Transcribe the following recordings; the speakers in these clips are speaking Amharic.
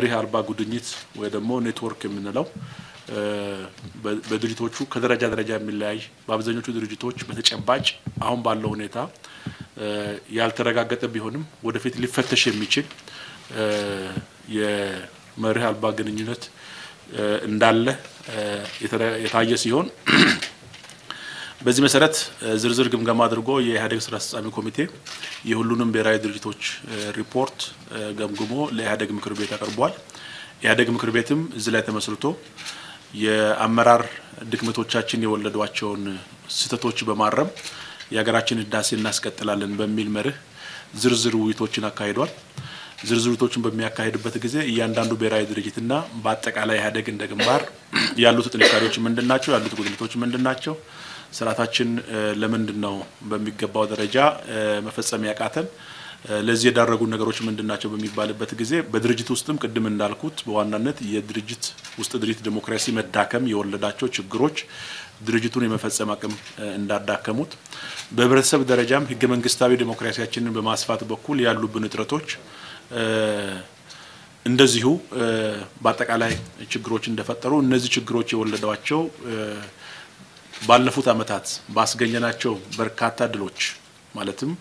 መሪህ አልባ ጉድኝት ወይ ደግሞ ኔትወርክ የምንለው በድርጅቶቹ ከደረጃ ደረጃ የሚለያይ በአብዛኞቹ ድርጅቶች በተጨባጭ አሁን ባለው ሁኔታ ያልተረጋገጠ ቢሆንም ወደፊት ሊፈተሽ የሚችል የመሪህ አልባ ግንኙነት እንዳለ የታየ ሲሆን በዚህ መሰረት ዝርዝር ግምገማ አድርጎ የኢህአዴግ ስራ አስፈጻሚ ኮሚቴ የሁሉንም ብሔራዊ ድርጅቶች ሪፖርት ገምግሞ ለኢህአዴግ ምክር ቤት አቀርቧል። ኢህአዴግ ምክር ቤትም እዚህ ላይ ተመስርቶ የአመራር ድክመቶቻችን የወለዷቸውን ስህተቶች በማረም የሀገራችን ህዳሴ እናስቀጥላለን በሚል መርህ ዝርዝር ውይይቶችን አካሂዷል። ዝርዝር ውይይቶችን በሚያካሂድበት ጊዜ እያንዳንዱ ብሔራዊ ድርጅትና በአጠቃላይ ኢህአዴግ እንደ ግንባር ያሉት ጥንካሬዎች ምንድናቸው ያሉት ጉድለቶች ምንድናቸው ስራታችን ለምንድነው በሚገባው ደረጃ መፈጸም ያቃተን ለዚህ የዳረጉ ነገሮች ምንድናቸው በሚባልበት ጊዜ በድርጅት ውስጥም ቅድም እንዳልኩት በዋናነት የድርጅት ውስጥ ድርጅት ዲሞክራሲ መዳከም የወለዳቸው ችግሮች ድርጅቱን የመፈጸም አቅም እንዳዳከሙት በህብረተሰብ ደረጃም ህገ መንግስታዊ ዲሞክራሲያችንን በማስፋት በኩል ያሉብን እጥረቶች እንደዚሁ በአጠቃላይ ችግሮች እንደፈጠሩ እነዚህ ችግሮች የወለዷቸው ባለፉት አመታት ባስገኘናቸው በርካታ ድሎች ማለትም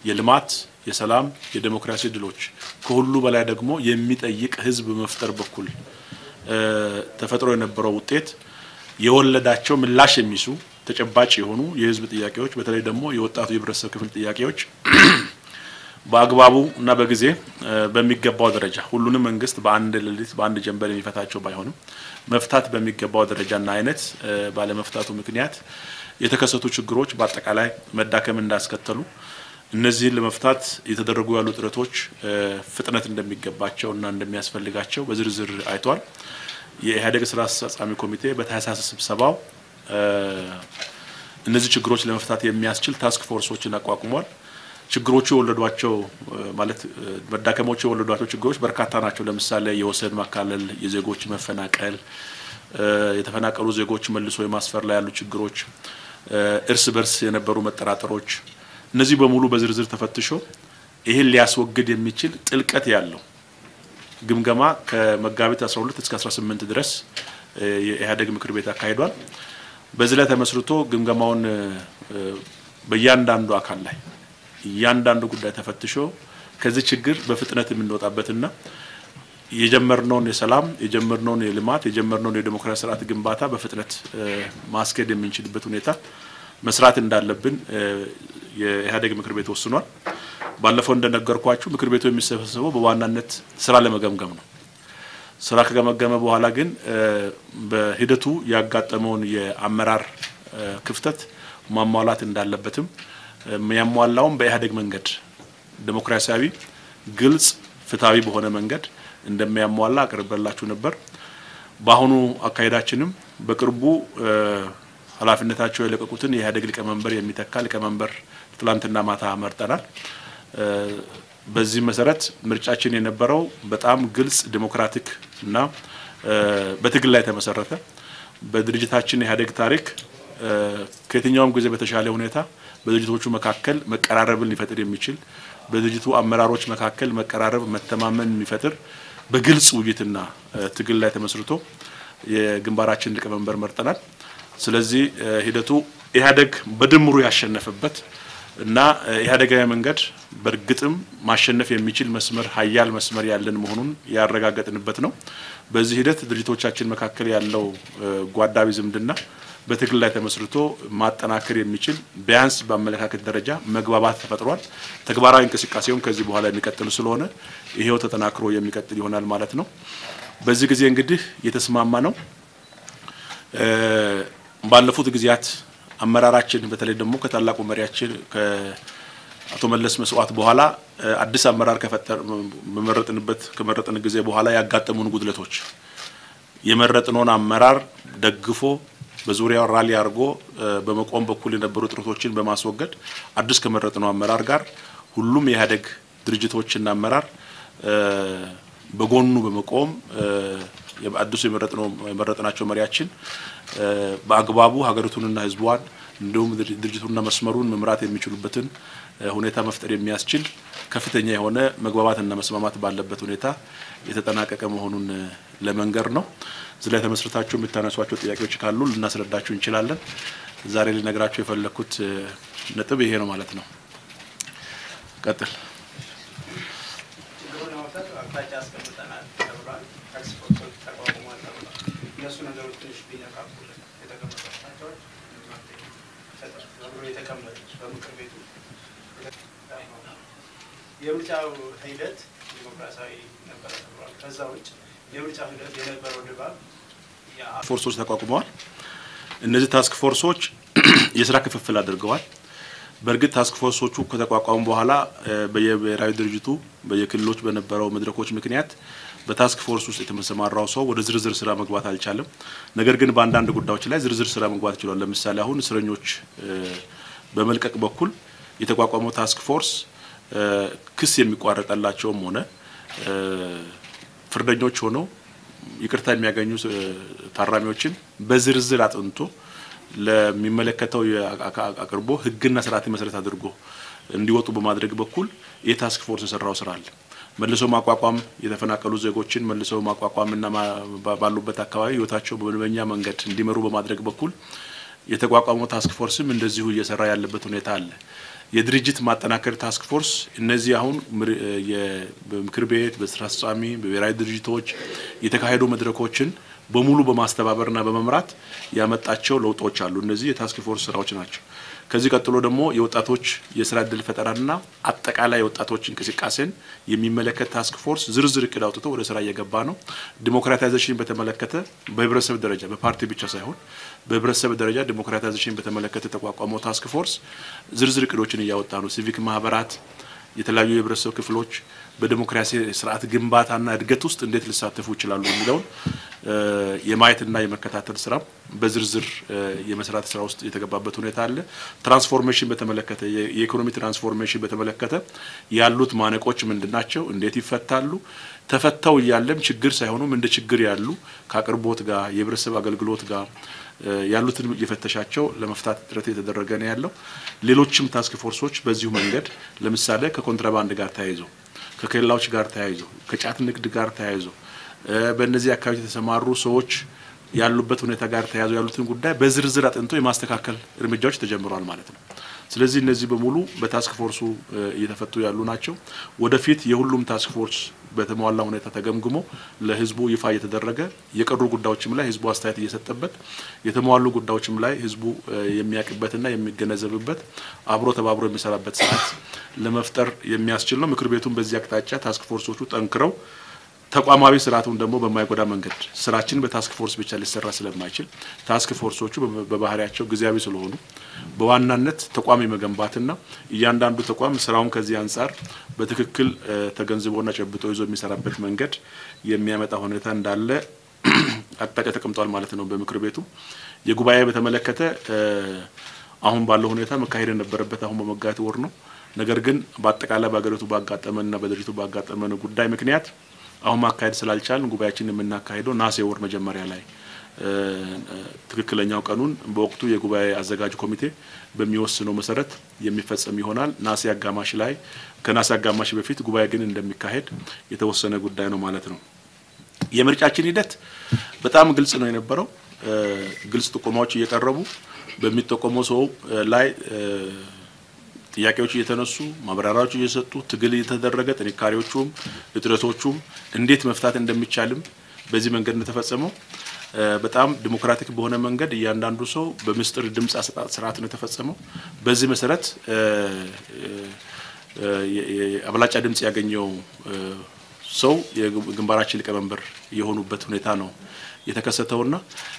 የልማት የሰላም የዲሞክራሲ ድሎች ከሁሉ በላይ ደግሞ የሚጠይቅ ህዝብ መፍጠር በኩል ተፈጥሮ የነበረው ውጤት የወለዳቸው ምላሽ የሚሱ ተጨባጭ የሆኑ የህዝብ ጥያቄዎች በተለይ ደግሞ የወጣቱ የህብረተሰብ ክፍል ጥያቄዎች በአግባቡ እና በጊዜ በሚገባው ደረጃ ሁሉንም መንግስት በአንድ ሌሊት በአንድ ጀንበር የሚፈታቸው ባይሆንም መፍታት በሚገባው ደረጃና አይነት ባለመፍታቱ ምክንያት የተከሰቱ ችግሮች በአጠቃላይ መዳከም እንዳስከተሉ እነዚህን ለመፍታት የተደረጉ ያሉ ጥረቶች ፍጥነት እንደሚገባቸውና እንደሚያስፈልጋቸው በዝርዝር አይቷል። የኢህአዴግ ስራ አስፈጻሚ ኮሚቴ በታህሳስ ስብሰባው እነዚህ ችግሮች ለመፍታት የሚያስችል ታስክ ፎርሶችን አቋቁሟል። ችግሮቹ የወለዷቸው ማለት መዳከሞቹ የወለዷቸው ችግሮች በርካታ ናቸው። ለምሳሌ የወሰን ማካለል የዜጎች መፈናቀል የተፈናቀሉ ዜጎች መልሶ የማስፈር ላይ ያሉ ችግሮች እርስ በርስ የነበሩ መጠራጠሮች እነዚህ በሙሉ በዝርዝር ተፈትሾ ይሄን ሊያስወግድ የሚችል ጥልቀት ያለው ግምገማ ከመጋቢት 12 እስከ 18 ድረስ የኢህአዴግ ምክር ቤት አካሂዷል። በዚህ ላይ ተመስርቶ ግምገማውን በእያንዳንዱ አካል ላይ እያንዳንዱ ጉዳይ ተፈትሾ ከዚህ ችግር በፍጥነት የምንወጣበትና የጀመርነውን የሰላም የጀመርነውን የልማት የጀመርነውን የዲሞክራሲ ስርዓት ግንባታ በፍጥነት ማስኬድ የምንችልበት ሁኔታ መስራት እንዳለብን የኢህአዴግ ምክር ቤት ወስኗል። ባለፈው እንደነገርኳችሁ ምክር ቤቱ የሚሰበሰበው በዋናነት ስራ ለመገምገም ነው። ስራ ከገመገመ በኋላ ግን በሂደቱ ያጋጠመውን የአመራር ክፍተት ማሟላት እንዳለበትም የሚያሟላውም በኢህአዴግ መንገድ ዲሞክራሲያዊ ግልጽ ፍትሃዊ በሆነ መንገድ እንደሚያሟላ አቀርበላችሁ ነበር። በአሁኑ አካሄዳችንም በቅርቡ ኃላፊነታቸው የለቀቁትን የኢህአዴግ ሊቀመንበር የሚተካ ሊቀመንበር ትላንትና ማታ መርጠናል። በዚህ መሰረት ምርጫችን የነበረው በጣም ግልጽ ዲሞክራቲክ እና በትግል ላይ ተመሰረተ በድርጅታችን የኢህአዴግ ታሪክ ከየትኛውም ጊዜ በተሻለ ሁኔታ በድርጅቶቹ መካከል መቀራረብን ሊፈጥር የሚችል በድርጅቱ አመራሮች መካከል መቀራረብ መተማመን የሚፈጥር በግልጽ ውይይትና ትግል ላይ ተመስርቶ የግንባራችን ሊቀመንበር መርጠናል። ስለዚህ ሂደቱ ኢህአዴግ በድምሩ ያሸነፈበት እና ኢህአዴጋዊ መንገድ በርግጥም ማሸነፍ የሚችል መስመር ኃያል መስመር ያለን መሆኑን ያረጋገጥንበት ነው። በዚህ ሂደት ድርጅቶቻችን መካከል ያለው ጓዳዊ ዝምድና በትግል ላይ ተመስርቶ ማጠናከር የሚችል ቢያንስ በአመለካከት ደረጃ መግባባት ተፈጥሯል። ተግባራዊ እንቅስቃሴውን ከዚህ በኋላ የሚቀጥል ስለሆነ ይሄው ተጠናክሮ የሚቀጥል ይሆናል ማለት ነው። በዚህ ጊዜ እንግዲህ የተስማማ ነው ባለፉት ጊዜያት አመራራችን በተለይ ደግሞ ከታላቁ መሪያችን ከአቶ መለስ መስዋዕት በኋላ አዲስ አመራር ከመረጥን ጊዜ በኋላ ያጋጠሙን ጉድለቶች የመረጥነውን አመራር ደግፎ በዙሪያው ራሊ አርጎ በመቆም በኩል የነበሩ ጥረቶችን በማስወገድ አዲስ ከመረጥነው አመራር ጋር ሁሉም የኢህአዴግ ድርጅቶችና አመራር በጎኑ በመቆም የአዲስ የመረጥናቸው መሪያችን በአግባቡ ሀገሪቱንና ህዝቧን እንደውም ድርጅቱንና መስመሩን መምራት የሚችሉበትን ሁኔታ መፍጠር የሚያስችል ከፍተኛ የሆነ መግባባትና መስማማት ባለበት ሁኔታ የተጠናቀቀ መሆኑን ለመንገር ነው። ስለዚህ ተመስርታችሁ የምታነሷቸው ጥያቄዎች ካሉ ልናስረዳችሁ እንችላለን። ዛሬ ልነግራችሁ የፈለኩት ነጥብ ይሄ ነው ማለት ነው። ቀጥል የምርጫው ሂደት ዲሞክራሲያዊ ነበር ተብሏል። ከዛው ውጭ የምርጫው ሂደት የነበረው ድባብ ፎርሶች ተቋቁመዋል። እነዚህ ታስክ ፎርሶች የሥራ ክፍፍል አድርገዋል። በእርግጥ ታስክ ፎርሶቹ ከተቋቋሙ በኋላ በየብሔራዊ ድርጅቱ በየክልሎች በነበረው መድረኮች ምክንያት በታስክ ፎርስ ውስጥ የተሰማራው ሰው ወደ ዝርዝር ስራ መግባት አልቻለም። ነገር ግን በአንዳንድ ጉዳዮች ላይ ዝርዝር ስራ መግባት ይችላል። ለምሳሌ አሁን እስረኞች በመልቀቅ በኩል የተቋቋመው ታስክ ፎርስ ክስ የሚቋረጠላቸውም ሆነ ፍርደኞች ሆነው ይቅርታ የሚያገኙ ታራሚዎችን በዝርዝር አጥንቶ ለሚመለከተው አቅርቦ ህግና ስርዓት መሰረት አድርጎ እንዲወጡ በማድረግ በኩል የታስክ ፎርስ የሰራው ስራ አለ። መልሶ ማቋቋም የተፈናቀሉ ዜጎችን መልሶ ማቋቋምና ባሉበት አካባቢ ህይወታቸው በመደበኛ መንገድ እንዲመሩ በማድረግ በኩል የተቋቋመው ታስክ ፎርስም እንደዚሁ እየሰራ ያለበት ሁኔታ አለ። የድርጅት ማጠናከር ታስክ ፎርስ እነዚህ አሁን በምክር ቤት በስራ አስፈጻሚ በብሔራዊ ድርጅቶች የተካሄዱ መድረኮችን በሙሉ በማስተባበርና በመምራት ያመጣቸው ለውጦች አሉ። እነዚህ የታስክ ፎርስ ስራዎች ናቸው። ከዚህ ቀጥሎ ደግሞ የወጣቶች የስራ ዕድል ፈጠራና አጠቃላይ የወጣቶች እንቅስቃሴን የሚመለከት ታስክ ፎርስ ዝርዝር እቅድ አውጥቶ ወደ ስራ እየገባ ነው። ዲሞክራታይዜሽን በተመለከተ በህብረተሰብ ደረጃ በፓርቲ ብቻ ሳይሆን በህብረተሰብ ደረጃ ዲሞክራታይዜሽን በተመለከተ ተቋቋመው ታስክ ፎርስ ዝርዝር እቅዶችን እያወጣ ነው። ሲቪክ ማህበራት የተለያዩ የህብረተሰብ ክፍሎች በዲሞክራሲ ስርዓት ግንባታና እድገት ውስጥ እንዴት ሊሳተፉ ይችላሉ የሚለው የማየትና የመከታተል ስራ በዝርዝር የመስራት ስራ ውስጥ የተገባበት ሁኔታ አለ። ትራንስፎርሜሽን በተመለከተ የኢኮኖሚ ትራንስፎርሜሽን በተመለከተ ያሉት ማነቆች ምንድናቸው? እንዴት ይፈታሉ? ተፈታው ያለም ችግር ሳይሆኑም እንደ ችግር ያሉ ከአቅርቦት ጋር የህብረተሰብ አገልግሎት ጋር ያሉትን የፈተሻቸው ለመፍታት ጥረት የተደረገ ነው ያለው። ሌሎችም ታስክ ፎርሶች በዚሁ መንገድ ለምሳሌ ከኮንትራባንድ ጋር ተያይዞ ከከሌላዎች ጋር ተያይዞ ከጫት ንግድ ጋር ተያይዞ በእነዚህ አካባቢ የተሰማሩ ሰዎች ያሉበት ሁኔታ ጋር ተያይዞ ያሉትን ጉዳይ በዝርዝር አጥንቶ የማስተካከል እርምጃዎች ተጀምረዋል ማለት ነው። ስለዚህ እነዚህ በሙሉ በታስክ ፎርሱ እየተፈቱ ያሉ ናቸው። ወደፊት የሁሉም ታስክ ፎርስ በተሟላ ሁኔታ ተገምግሞ ለህዝቡ ይፋ እየተደረገ የቀሩ ጉዳዮችም ላይ ህዝቡ አስተያየት እየሰጠበት የተሟሉ ጉዳዮችም ላይ ህዝቡ የሚያቅበትና የሚገነዘብበት አብሮ ተባብሮ የሚሰራበት ሰዓት ለመፍጠር የሚያስችል ነው። ምክር ቤቱን በዚህ አቅጣጫ ታስክ ፎርሶቹ ጠንክረው ተቋማዊ ስርዓቱን ደግሞ በማይጎዳ መንገድ ስራችን በታስክ ፎርስ ብቻ ሊሰራ ስለማይችል ታስክ ፎርሶቹ በባህሪያቸው ጊዜያዊ ስለሆኑ በዋናነት ተቋም የመገንባትና እያንዳንዱ ተቋም ስራውን ከዚህ አንፃር በትክክል ተገንዝቦና ጨብጦ ይዞ የሚሰራበት መንገድ የሚያመጣ ሁኔታ እንዳለ አቅጣጫ ተቀምጧል ማለት ነው። በምክር ቤቱ የጉባኤ በተመለከተ አሁን ባለው ሁኔታ መካሄድ የነበረበት አሁን በመጋቢት ወር ነው። ነገር ግን በአጠቃላይ በአገሪቱ ባጋጠመንና በድርጅቱ ባጋጠመን ጉዳይ ምክንያት አሁን ማካሄድ ስላልቻልን ጉባኤያችንን የምናካሄደው ነሐሴ ወር መጀመሪያ ላይ ትክክለኛው ቀኑን በወቅቱ የጉባኤ አዘጋጅ ኮሚቴ በሚወስነው መሰረት የሚፈጸም ይሆናል። ነሐሴ አጋማሽ ላይ ከነሐሴ አጋማሽ በፊት ጉባኤ ግን እንደሚካሄድ የተወሰነ ጉዳይ ነው ማለት ነው። የምርጫችን ሂደት በጣም ግልጽ ነው የነበረው። ግልጽ ጥቆማዎች እየቀረቡ በሚጠቆመው ሰው ላይ ጥያቄዎች እየተነሱ ማብራሪያዎች እየሰጡ ትግል እየተደረገ ጥንካሬዎቹም እጥረቶቹም እንዴት መፍታት እንደሚቻልም በዚህ መንገድ እንደተፈጸመው በጣም ዲሞክራቲክ በሆነ መንገድ እያንዳንዱ ሰው በምስጢር ድምጽ አሰጣጥ ስርዓት ነው የተፈጸመው። በዚህ መሰረት አብላጫ ድምጽ ያገኘው ሰው የግንባራችን ሊቀመንበር የሆኑበት ሁኔታ ነው የተከሰተውና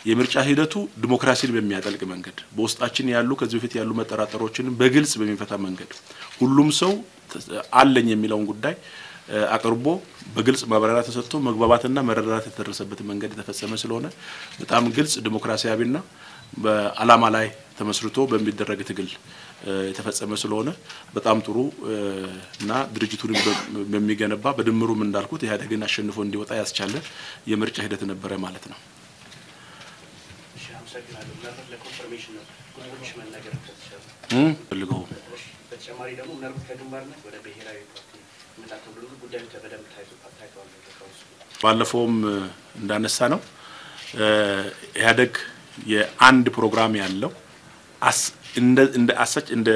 የምርጫ ሂደቱ ዲሞክራሲን በሚያጠልቅ መንገድ በውስጣችን ያሉ ከዚህ በፊት ያሉ መጠራጠሮችን በግልጽ በሚፈታ መንገድ ሁሉም ሰው አለኝ የሚለውን ጉዳይ አቅርቦ በግልጽ ማብራሪያ ተሰጥቶ መግባባትና መረዳዳት የተደረሰበት መንገድ የተፈጸመ ስለሆነ በጣም ግልጽ ዲሞክራሲያዊና በአላማ ላይ ተመስርቶ በሚደረግ ትግል የተፈጸመ ስለሆነ በጣም ጥሩ እና ድርጅቱን በሚገነባ በድምሩም እንዳልኩት ኢህአዴግን አሸንፎ እንዲወጣ ያስቻለ የምርጫ ሂደት ነበረ ማለት ነው። አመሰግናለሁ። ምናልባት ለኮንፈርሜሽን ነው ጉዳዮች መናገር ከተቻለ ፈልገው በተጨማሪ ደግሞ ምናልባት ከግንባርነት ወደ ብሔራዊ ፓርቲ መጣተው ብሎ ጉዳዮች በደንብ ታይተዋል። ባለፈውም እንዳነሳ ነው ኢህአዴግ የአንድ ፕሮግራም ያለው እንደ አሰጭ እንደ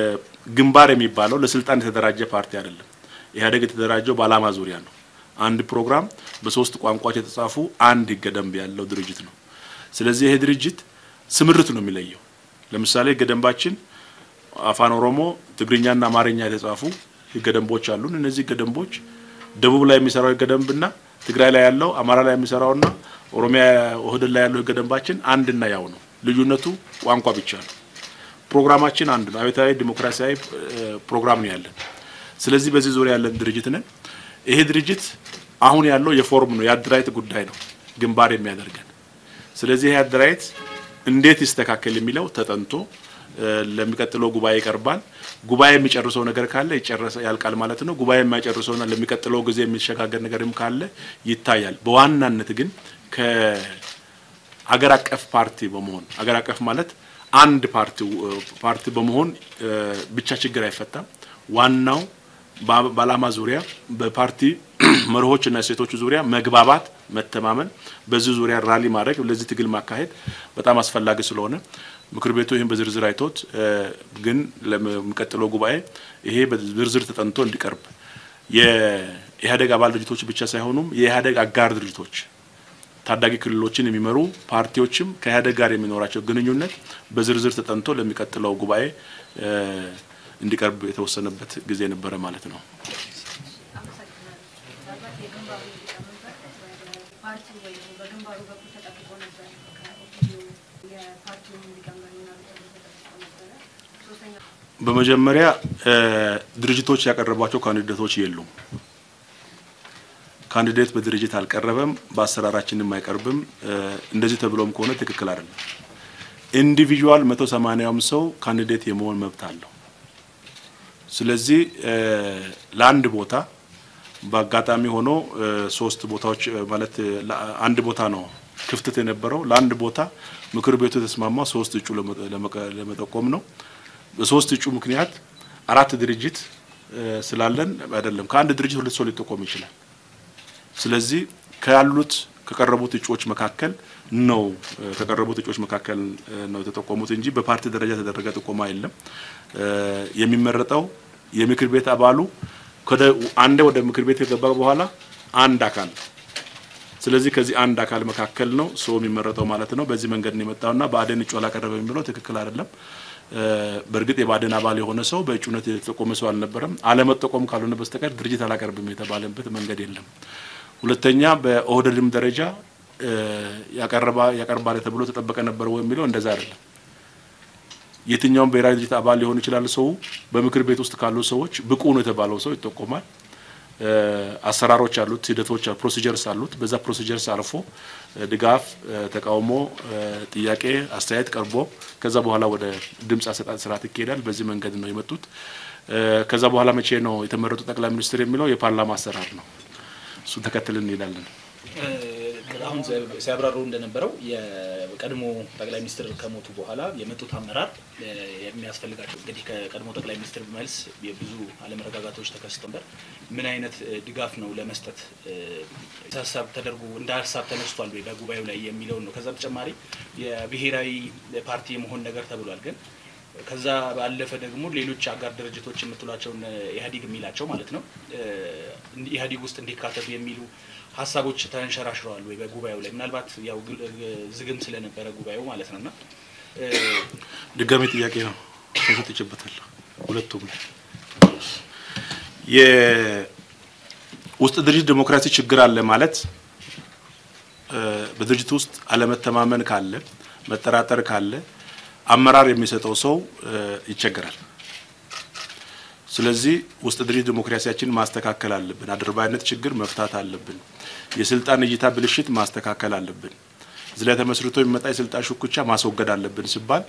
ግንባር የሚባለው ለስልጣን የተደራጀ ፓርቲ አይደለም። ኢህአዴግ የተደራጀው በዓላማ ዙሪያ ነው። አንድ ፕሮግራም በሶስት ቋንቋዎች የተጻፉ አንድ ህገ ደንብ ያለው ድርጅት ነው። ስለዚህ ይሄ ድርጅት ስምርት ነው የሚለየው። ለምሳሌ ህገ ደንባችን አፋን ኦሮሞ፣ ትግርኛና አማርኛ የተጻፉ ህገ ደንቦች አሉ። እነዚህ ህገ ደንቦች ደቡብ ላይ የሚሰራው ህገ ደንብና ትግራይ ላይ ያለው አማራ ላይ የሚሰራውና ኦሮሚያ ኦህዴድ ላይ ያለው ህገ ደንባችን አንድና ያው ነው። ልዩነቱ ቋንቋ ብቻ ነው። ፕሮግራማችን አንድ ነው። አብዮታዊ ዲሞክራሲያዊ ፕሮግራም ነው ያለን። ስለዚህ በዚህ ዙሪያ ያለን ድርጅት ነን። ይሄ ድርጅት አሁን ያለው የፎርም ነው የአደራጀት ጉዳይ ነው ግንባር የሚያደርገን። ስለዚህ ይሄ አደራጀት እንዴት ይስተካከል የሚለው ተጠንቶ ለሚቀጥለው ጉባኤ ይቀርባል። ጉባኤ የሚጨርሰው ነገር ካለ ያልቃል ማለት ነው። ጉባኤ የማይጨርሰውና ለሚቀጥለው ጊዜ የሚሸጋገር ነገርም ካለ ይታያል። በዋናነት ግን ከአገር አቀፍ ፓርቲ በመሆን አገር አቀፍ ማለት አንድ ፓርቲ በመሆን ብቻ ችግር አይፈታም። ዋናው በዓላማ ዙሪያ በፓርቲ መርሆችና ሴቶች ዙሪያ መግባባት፣ መተማመን፣ በዚህ ዙሪያ ራሊ ማድረግ፣ ለዚህ ትግል ማካሄድ በጣም አስፈላጊ ስለሆነ ምክር ቤቱ ይሄን በዝርዝር አይቶት ግን ለሚቀጥለው ጉባኤ ይሄ በዝርዝር ተጠንቶ እንዲቀርብ የኢህአዴግ አባል ድርጅቶች ብቻ ሳይሆኑም የኢህአዴግ አጋር ድርጅቶች ታዳጊ ክልሎችን የሚመሩ ፓርቲዎችም ከኢህአዴግ ጋር የሚኖራቸው ግንኙነት በዝርዝር ተጠንቶ ለሚቀጥለው ጉባኤ እንዲቀርብ የተወሰነበት ጊዜ ነበረ ማለት ነው። በመጀመሪያ ድርጅቶች ያቀረቧቸው ካንዲዴቶች የሉም። ካንዲዴት በድርጅት አልቀረበም፣ በአሰራራችንም አይቀርብም። እንደዚህ ተብሎም ከሆነ ትክክል አይደለም። ኢንዲቪጁዋል 180ም ሰው ካንዲዴት የመሆን መብት አለው። ስለዚህ ለአንድ ቦታ በአጋጣሚ ሆኖ ሶስት ቦታዎች ማለት አንድ ቦታ ነው ክፍተት የነበረው። ለአንድ ቦታ ምክር ቤቱ የተስማማው ሶስት እጩ ለመጠቆም ነው። በሶስት እጩ ምክንያት አራት ድርጅት ስላለን አይደለም ከአንድ ድርጅት ሁለት ሰው ሊጠቆም ይችላል። ስለዚህ ከቀረቡት እጩዎች መካከል ነው የተጠቆሙት እንጂ በፓርቲ ደረጃ ተደረገ ጥቆማ የለም። የሚመረጠው የምክር ቤት አባሉ አንዴ ወደ ምክር ቤት ከገባ በኋላ አንድ አካል። ስለዚህ ከዚህ አንድ አካል መካከል ነው ሰው የሚመረጠው ማለት ነው። በዚህ መንገድ ነው የመጣውና በአደን እጩ አላቀረበ የሚለው ትክክል አይደለም። በእርግጥ የባደን አባል የሆነ ሰው በእጩነት የተጠቆመ ሰው አልነበረም። አለመጠቆም ካልሆነ በስተቀር ድርጅት አላቀርብም የተባለበት መንገድ የለም። ሁለተኛ በኦህዴድም ደረጃ ያቀርባል ተብሎ ተጠበቀ ነበር ወይ የሚለው እንደዛ አይደለም። የትኛውም ብሔራዊ ድርጅት አባል ሊሆን ይችላል። ሰው በምክር ቤት ውስጥ ካሉ ሰዎች ብቁ ነው የተባለው ሰው ይጠቆማል። አሰራሮች አሉት፣ ሂደቶች አሉ፣ ፕሮሲጀርስ አሉት። በዛ ፕሮሲጀርስ አልፎ ድጋፍ፣ ተቃውሞ፣ ጥያቄ፣ አስተያየት ቀርቦ ከዛ በኋላ ወደ ድምጽ አሰጣጥ ስርዓት ይካሄዳል። በዚህ መንገድ ነው የመጡት። ከዛ በኋላ መቼ ነው የተመረጡ ጠቅላይ ሚኒስትር የሚለው የፓርላማ አሰራር ነው። እሱ ተከትለን እንሄዳለን። አሁን ሲያብራሩ እንደነበረው የቀድሞ ጠቅላይ ሚኒስትር ከሞቱ በኋላ የመጡት አመራር የሚያስፈልጋቸው እንግዲህ ከቀድሞ ጠቅላይ ሚኒስትር መልስ የብዙ አለመረጋጋቶች ተከስተው ነበር። ምን አይነት ድጋፍ ነው ለመስጠት ሀሳብ ተደርጎ እንደ ሀሳብ ተነስቷል ወይ በጉባኤው ላይ የሚለው ነው። ከዛ በተጨማሪ የብሔራዊ ፓርቲ የመሆን ነገር ተብሏል። ግን ከዛ ባለፈ ደግሞ ሌሎች አጋር ድርጅቶች የምትሏቸው ኢህአዴግ የሚላቸው ማለት ነው ኢህአዴግ ውስጥ እንዲካተቱ የሚሉ ሀሳቦች ተንሸራሽረዋል ወይ በጉባኤው ላይ? ምናልባት ያው ዝግም ስለነበረ ጉባኤው ማለት ነውና ድጋሜ ጥያቄ ነው ተሰጥቼበታል። ሁለቱም የውስጥ ድርጅት ዲሞክራሲ ችግር አለ ማለት በድርጅት ውስጥ አለመተማመን ካለ መጠራጠር ካለ አመራር የሚሰጠው ሰው ይቸገራል። ስለዚህ ውስጥ ድርጅት ዲሞክራሲያችን ማስተካከል አለብን። አድርባይነት ችግር መፍታት አለብን። የስልጣን እይታ ብልሽት ማስተካከል አለብን። እዚህ ላይ ተመስርቶ የሚመጣ የስልጣን ሽኩቻ ማስወገድ አለብን ሲባል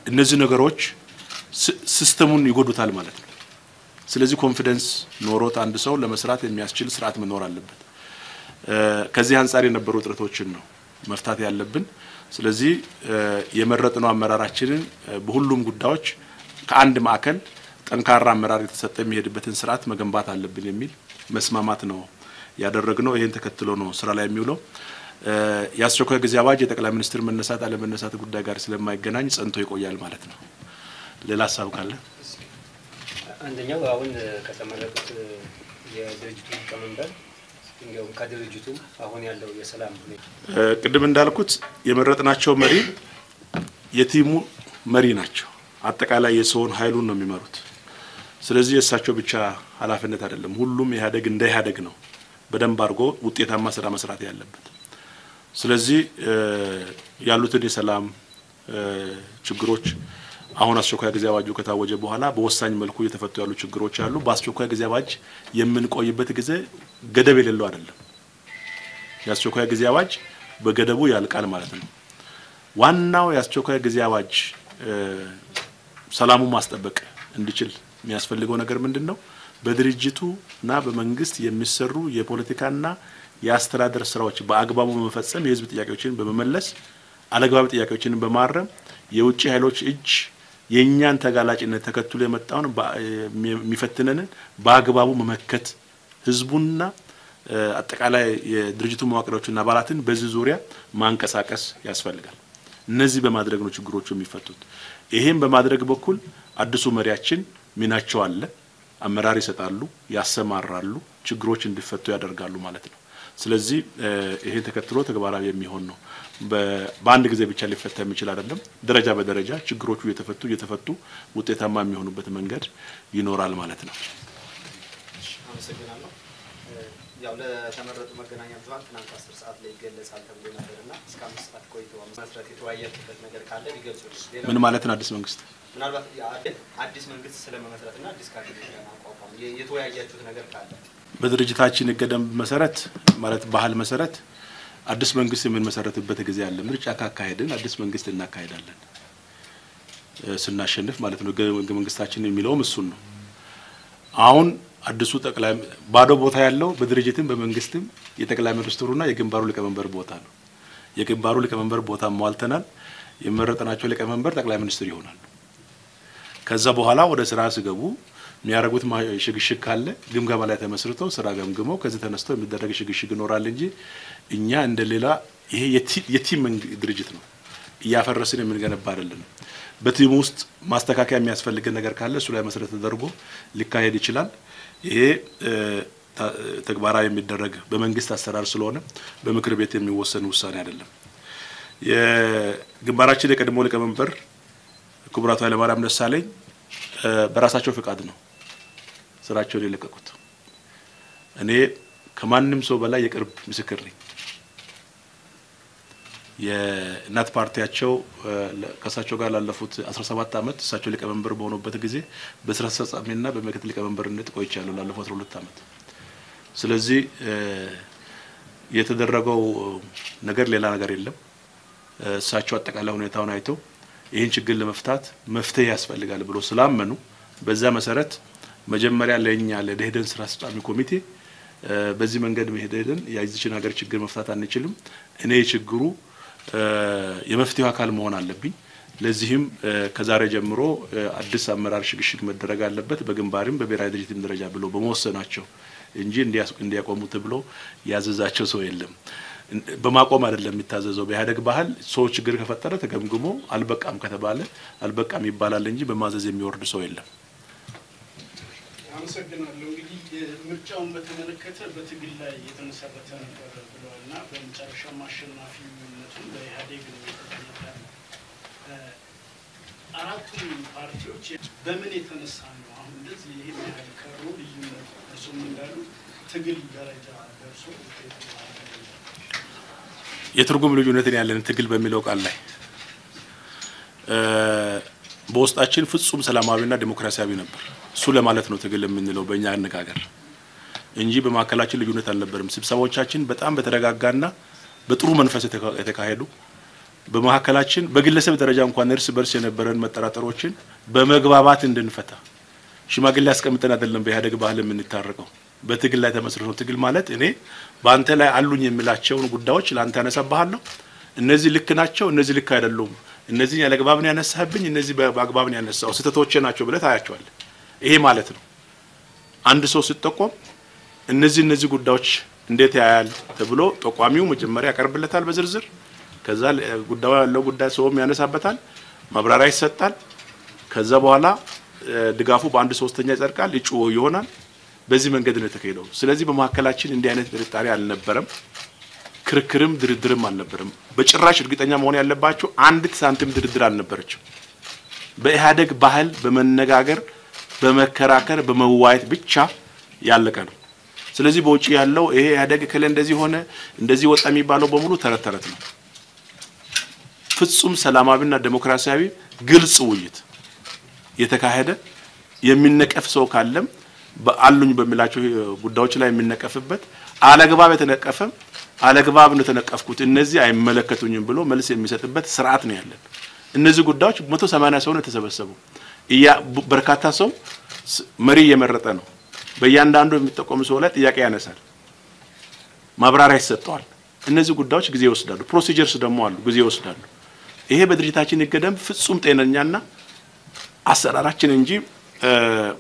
እነዚህ ነገሮች ሲስተሙን ይጎዱታል ማለት ነው። ስለዚህ ኮንፊደንስ ኖሮት አንድ ሰው ለመስራት የሚያስችል ስርዓት መኖር አለበት። ከዚህ አንፃር የነበሩ ጥረቶችን ነው መፍታት ያለብን። ስለዚህ የመረጥነው አመራራችንን በሁሉም ጉዳዮች ከአንድ ማዕከል ጠንካራ አመራር የተሰጠ የሚሄድበትን ስርዓት መገንባት አለብን የሚል መስማማት ነው ያደረግነው። ይሄን ተከትሎ ነው ስራ ላይ የሚውለው። የአስቸኳይ ጊዜ አዋጅ የጠቅላይ ሚኒስትር መነሳት አለመነሳት ጉዳይ ጋር ስለማይገናኝ ጸንቶ ይቆያል ማለት ነው። ሌላ ሀሳብ ካለ? አንደኛው አሁን ከተመረጡት የድርጅቱ ሊቀመንበር እንዲያውም ከድርጅቱ አሁን ያለው የሰላም ሁኔታ ቅድም እንዳልኩት የመረጥናቸው መሪ የቲሙ መሪ ናቸው። አጠቃላይ የሰውን ኃይሉን ነው የሚመሩት። ስለዚህ የእሳቸው ብቻ ኃላፊነት አይደለም። ሁሉም ኢህአዴግ እንደ ኢህአዴግ ነው በደንብ አድርጎ ውጤታማ ስራ መስራት ያለበት። ስለዚህ ያሉትን የሰላም ችግሮች አሁን አስቸኳይ ጊዜ አዋጁ ከታወጀ በኋላ በወሳኝ መልኩ እየተፈቱ ያሉ ችግሮች አሉ። በአስቸኳይ ጊዜ አዋጅ የምንቆይበት ጊዜ ገደብ የሌለው አይደለም። የአስቸኳይ ጊዜ አዋጅ በገደቡ ያልቃል ማለት ነው። ዋናው የአስቸኳይ ጊዜ አዋጅ ሰላሙን ማስጠበቅ እንዲችል የሚያስፈልገው ነገር ምንድነው? በድርጅቱና በመንግስት የሚሰሩ የፖለቲካና የአስተዳደር ስራዎች በአግባቡ በመፈጸም የህዝብ ጥያቄዎችን በመመለስ አለግባብ ጥያቄዎችን በማረም የውጭ ኃይሎች እጅ የኛን ተጋላጭነት ተከትሎ የመጣውን የሚፈትነንን በአግባቡ መመከት ህዝቡና አጠቃላይ የድርጅቱ መዋቅሮችና አባላትን በዚህ ዙሪያ ማንቀሳቀስ ያስፈልጋል። እነዚህ በማድረግ ነው ችግሮቹ የሚፈቱት። ይሄን በማድረግ በኩል አዲሱ መሪያችን ሚናቸው አለ። አመራር ይሰጣሉ፣ ያሰማራሉ፣ ችግሮች እንዲፈቱ ያደርጋሉ ማለት ነው። ስለዚህ ይሄ ተከትሎ ተግባራዊ የሚሆን ነው። በአንድ ጊዜ ብቻ ሊፈታ የሚችል አይደለም። ደረጃ በደረጃ ችግሮቹ እየተፈቱ ውጤታማ የሚሆኑበት መንገድ ይኖራል ማለት ነው። አመሰግናለሁ። ያው ለተመረጡ መገናኛ ብዙሃን ትናንት 10 ሰዓት ላይ ይገለጻል ተብሎ ነበርና እስከ 5 ሰዓት ቆይቶ መስራት የተወያየበት ነገር ካለ ቢገልጹልኝ። ምን ማለት ነው? አዲስ መንግስት ምናልባት አዲስ መንግስት ስለመመስረትና አዲስ ካቢኔ ለማቋቋም የተወያያችሁት ነገር ካለ? በድርጅታችን ህገ ደንብ መሰረት ማለት ባህል መሰረት አዲስ መንግስት የምንመሰረትበት ጊዜ አለ። ምርጫ ካካሄድን አዲስ መንግስት እናካሄዳለን ስናሸንፍ ማለት ነው። ህገ መንግስታችን የሚለውም እሱን ነው። አሁን አዲሱ ጠቅላይ ባዶ ቦታ ያለው በድርጅትም በመንግስትም የጠቅላይ ሚኒስትሩና የግንባሩ ሊቀመንበር ቦታ ነው። የግንባሩ ሊቀመንበር ቦታ ሟልተናል። የመረጥናቸው ሊቀመንበር ጠቅላይ ሚኒስትር ይሆናሉ። ከዛ በኋላ ወደ ስራ ሲገቡ የሚያደርጉት ሽግሽግ ካለ ግምገማ ላይ ተመስርተው ስራ ገምግመው ከዚህ ተነስተው የሚደረግ ሽግሽግ ይኖራል እንጂ እኛ እንደሌላ ይሄ የቲም ድርጅት ነው። እያፈረስን የምንገነባ አይደለም። በቲም ውስጥ ማስተካከያ የሚያስፈልግ ነገር ካለ እሱ ላይ መሰረት ተደርጎ ሊካሄድ ይችላል። ይሄ ተግባራዊ የሚደረግ በመንግስት አሰራር ስለሆነ በምክር ቤት የሚወሰን ውሳኔ አይደለም። የግንባራችን የቀድሞ ሊቀመንበር ክቡር አቶ ኃይለማርያም ደሳለኝ በራሳቸው ፍቃድ ነው ስራቸውን የለቀቁት። እኔ ከማንም ሰው በላይ የቅርብ ምስክር ነኝ። የእናት ፓርቲያቸው ከሳቸው ጋር ላለፉት 17 አመት እሳቸው ሊቀመንበር በሆኑበት ጊዜ በስራ አስፈጻሚና በምክትል ሊቀመንበርነት ቆይቻለሁ ላለፉት 12 አመት። ስለዚህ የተደረገው ነገር ሌላ ነገር የለም። እሳቸው አጠቃላይ ሁኔታውን አይተው ይህን ችግር ለመፍታት መፍትሄ ያስፈልጋል ብሎ ስላመኑ በዛ መሰረት መጀመሪያ ለኛ ለደህደን ስራ አስፈጻሚ ኮሚቴ በዚህ መንገድ መሄድን ያይዝችን ሀገር ችግር መፍታት አንችልም፣ እኔ ችግሩ የመፍትሄው አካል መሆን አለብኝ፣ ለዚህም ከዛሬ ጀምሮ አዲስ አመራር ሽግሽግ መደረግ አለበት በግንባርም በብሔራዊ ድርጅትም ደረጃ ብሎ በመወሰናቸው እንጂ እንዲያቆሙት ብሎ ያዘዛቸው ሰው የለም። በማቆም አይደለም የሚታዘዘው። በኢህአዴግ ባህል ሰው ችግር ከፈጠረ ተገምግሞ አልበቃም ከተባለ አልበቃም ይባላል እንጂ በማዘዝ የሚወርድ ሰው የለም። አመሰግናለሁ። እንግዲህ ምርጫውን በተመለከተ በትግል ላይ የተመሰረተ ነበር ብለዋልና በመጨረሻ አሸናፊነቱን በኢህአዴግ ነው የተጠናቀቀው። አራቱም ፓርቲዎች በምን የተነሳ ነው አሁን እንደዚህ ይሄን ያህል ከሮ ልዩነት እሱም እንዳሉ ትግል ደረጃ ደርሶ የትርጉም ልዩነት ያለን ትግል በሚለው ቃል ላይ በውስጣችን ፍጹም ሰላማዊና ዲሞክራሲያዊ ነበር። እሱ ለማለት ነው ትግል የምንለው በእኛ አነጋገር እንጂ በማከላችን ልዩነት አልነበረም። ስብሰባዎቻችን በጣም በተረጋጋና በጥሩ መንፈስ የተካሄዱ በማከላችን በግለሰብ ደረጃ እንኳን እርስ በርስ የነበረን መጠራጠሮችን በመግባባት እንድንፈታ ሽማግሌ ያስቀምጠን አይደለም በኢህአዴግ ባህል የምንታረቀው በትግል ላይ ተመስርቶ ትግል ማለት እኔ ባንተ ላይ አሉኝ የሚላቸውን ጉዳዮች ላንተ አነሳባለሁ እነዚህ ልክ ናቸው እነዚህ ልክ አይደሉም እነዚህ ያለግባብ ነው ያነሳብኝ እነዚህ በአግባብ ነው ያነሳው ስተቶቼ ናቸው ብለ ታያቸዋል ይሄ ማለት ነው አንድ ሰው ሲጠቆም እነዚህ ጉዳዮች እንዴት ያያል ተብሎ ተቋሚው መጀመሪያ ያቀርብለታል በዝርዝር ከዛ ጉዳዩ ያለው ጉዳይ ሰውም ያነሳበታል ማብራሪያ ይሰጣል ከዛ በኋላ ድጋፉ በአንድ ሶስተኛ ይጸድቃል እጩ ይሆናል በዚህ መንገድ ነው የተከየለው ስለዚህ በመሐከላችን እንዲህ አይነት ጥርጣሬ አልነበረም ክርክርም ድርድርም አልነበረም በጭራሽ እርግጠኛ መሆን ያለባቸው አንዲት ሳንቲም ድርድር አልነበረችም በኢህአዴግ ባህል በመነጋገር በመከራከር በመዋየት ብቻ ያለቀ ነው ስለዚህ በውጪ ያለው ይሄ ኢህአዴግ ከለ እንደዚህ ሆነ እንደዚህ ወጣ የሚባለው በሙሉ ተረት ነው ፍጹም ሰላማዊና ዲሞክራሲያዊ ግልጽ ውይይት የተካሄደ የሚነቀፍ ሰው ካለም በአሉኝ በሚላቸው ጉዳዮች ላይ የሚነቀፍበት አለግባብ የተነቀፈም አለግባብ ነው ተነቀፍኩት እነዚህ አይመለከቱኝም ብሎ መልስ የሚሰጥበት ስርዓት ነው ያለን እነዚህ ጉዳዮች 180 ሰው ነው ተሰበሰበው በርካታ ሰው መሪ የመረጠ ነው በእያንዳንዱ የሚጠቆም ሰው ላይ ጥያቄ ያነሳል ማብራሪያ ይሰጣል እነዚህ ጉዳዮች ጊዜ ይወስዳሉ ፕሮሲጀርስ ደግሞ አሉ ጊዜ ይወስዳሉ ይሄ በድርጅታችን ይገደም ፍጹም ጤነኛና አሰራራችን እንጂ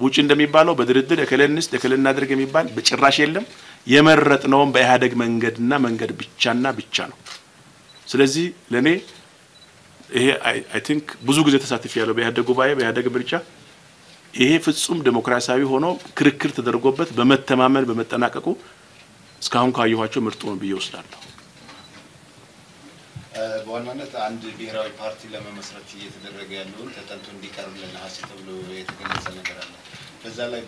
ውጪ እንደሚባለው በድርድር የከለንስት የከለና ድርግ የሚባል በጭራሽ የለም የመረጥነው በኢህአዴግ መንገድና መንገድ ብቻና ብቻ ነው ስለዚህ ለኔ ይሄ አይ ቲንክ ብዙ ጊዜ ተሳትፊ ያለው በኢህአዴግ ጉባኤ በኢህአዴግ ምርጫ ይሄ ፍጹም ዲሞክራሲያዊ ሆኖ ክርክር ተደርጎበት በመተማመን በመጠናቀቁ እስካሁን ካየኋቸው ምርጡ ነው በየወስዳለሁ በዋናነት አንድ ብሔራዊ ፓርቲ ለመመስረት እየተደረገ ያለው ተጠንቶ እንዲቀርብ ለነሐሴ ተብሎ የተገለጸ ነገር አለ በዛ ላይ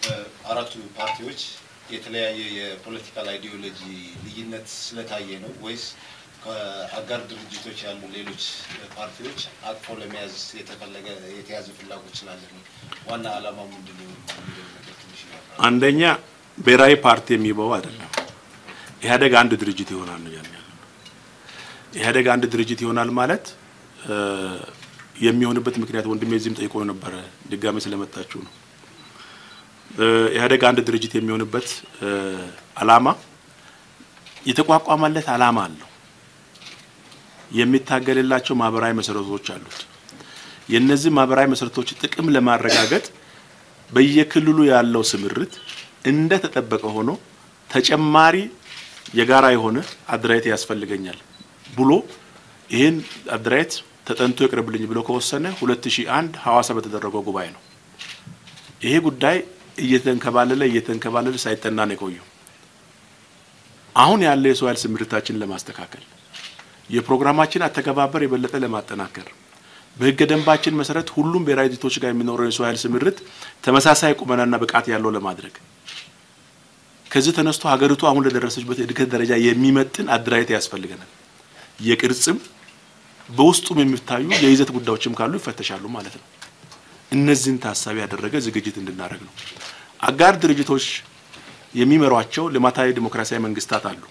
በአራቱ ፓርቲዎች የተለያየ የፖለቲካል አይዲዮሎጂ ልዩነት ስለታየ ነው ወይስ ከአጋር ድርጅቶች ያሉ ሌሎች ፓርቲዎች አቅፎ ለመያዝ የተያዘ ፍላጎት ስላለ ነው ዋና ዓላማው ምንድነው አንደኛ ብሔራዊ ፓርቲ የሚባው አይደለም ኢህአዴግ አንድ ድርጅት ይሆናል ነው ያለው ኢህአዴግ አንድ ድርጅት ይሆናል ማለት የሚሆንበት ምክንያት ወንድሜ እዚህም ጠይቆ ነበር ድጋሜ ስለመጣችሁ ነው ኢህአዴግ አንድ ድርጅት የሚሆንበት ዓላማ የተቋቋመለት ዓላማ አለው የሚታገልላቸው ማህበራዊ መሰረቶች አሉት የነዚህ ማህበራዊ መሰረቶች ጥቅም ለማረጋገጥ በየክልሉ ያለው ስምርት እንደ ተጠበቀ ሆኖ ተጨማሪ የጋራ የሆነ አድራይት ያስፈልገኛል ብሎ ይሄን አድራይት ተጠንቶ ይቅርብልኝ ብሎ ከወሰነ 2001 ሐዋሳ በተደረገው ጉባኤ ነው ይሄ ጉዳይ እየተንከባለለ ሳይጠና ነው የቆየው አሁን ያለ የሰው ኃይል ስምርታችን ለማስተካከል የፕሮግራማችን አተገባበር የበለጠ ለማጠናከር በህገ ደንባችን መሰረት ሁሉም ብሔራዊ ድርጅቶች ጋር የሚኖረው የሰው ኃይል ስምርት ተመሳሳይ ቁመናና ብቃት ያለው ለማድረግ ከዚህ ተነስቶ ሀገሪቱ አሁን ለደረሰችበት እድገት ደረጃ የሚመጥን አድራይት ያስፈልገናል የቅርጽም በውስጡም የሚታዩ የይዘት ጉዳዮችም ካሉ ይፈተሻሉ ማለት ነው እነዚህን ታሳቢ ያደረገ ዝግጅት እንድናደርግ ነው አጋር ድርጅቶች የሚመሯቸው ልማታዊ ዲሞክራሲያዊ መንግስታት አሉ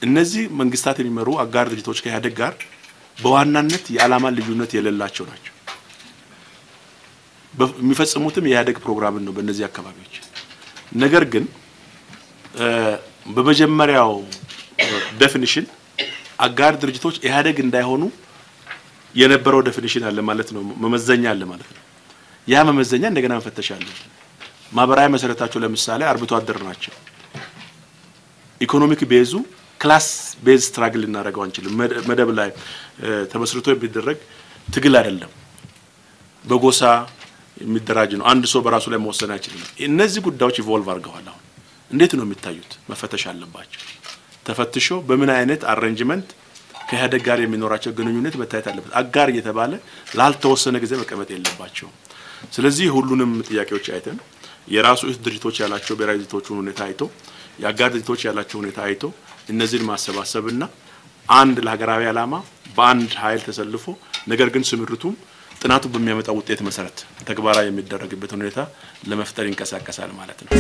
እነዚህ መንግስታት የሚመሩ አጋር ድርጅቶች ከኢህአዴግ ጋር በዋናነት የዓላማ ልዩነት የሌላቸው ናቸው የሚፈጽሙትም የኢህአዴግ ፕሮግራም ነው በእነዚህ አካባቢዎች ነገር ግን በመጀመሪያው ዴፊኒሽን አጋር ድርጅቶች ኢህአዴግ እንዳይሆኑ የነበረው ዴፊኒሽን አለ ማለት ነው መመዘኛ አለ ማለት ነው ያ መመዘኛ እንደገና መፈተሻለን ማህበራዊ መሰረታቸው ለምሳሌ አርብቶ አደር ናቸው ኢኮኖሚክ ቤዙ ክላስ ቤዝ ስትራግል እናደርገው አንችልም መደብ ላይ ተመስርቶ የሚደረግ ትግል አይደለም በጎሳ የሚደራጅ ነው አንድ ሰው በራሱ ላይ መወሰን አይችልም እነዚህ ጉዳዮች ኢቮልቭ አድርገዋል አሁን እንዴት ነው የሚታዩት መፈተሽ አለባቸው ተፈትሾ በምን አይነት አሬንጅመንት ከኢህአዴግ ጋር የሚኖራቸው ግንኙነት መታየት አለበት አጋር እየተባለ ላልተወሰነ ጊዜ መቀመጥ የለባቸው ስለዚህ ሁሉንም ጥያቄዎች አይተን የራሱ ድርጅቶች ያላቸው ብሔራዊ ድርጅቶችን ሁኔታ አይቶ የአጋር ድርጅቶች ያላቸው ሁኔታ አይቶ እነዚህን ማሰባሰብና አንድ ለሀገራዊ ዓላማ በአንድ ኃይል ተሰልፎ ነገር ግን ስምርቱም ጥናቱ በሚያመጣው ውጤት መሰረት ተግባራዊ የሚደረግበት ሁኔታ ለመፍጠር ይንቀሳቀሳል ማለት ነው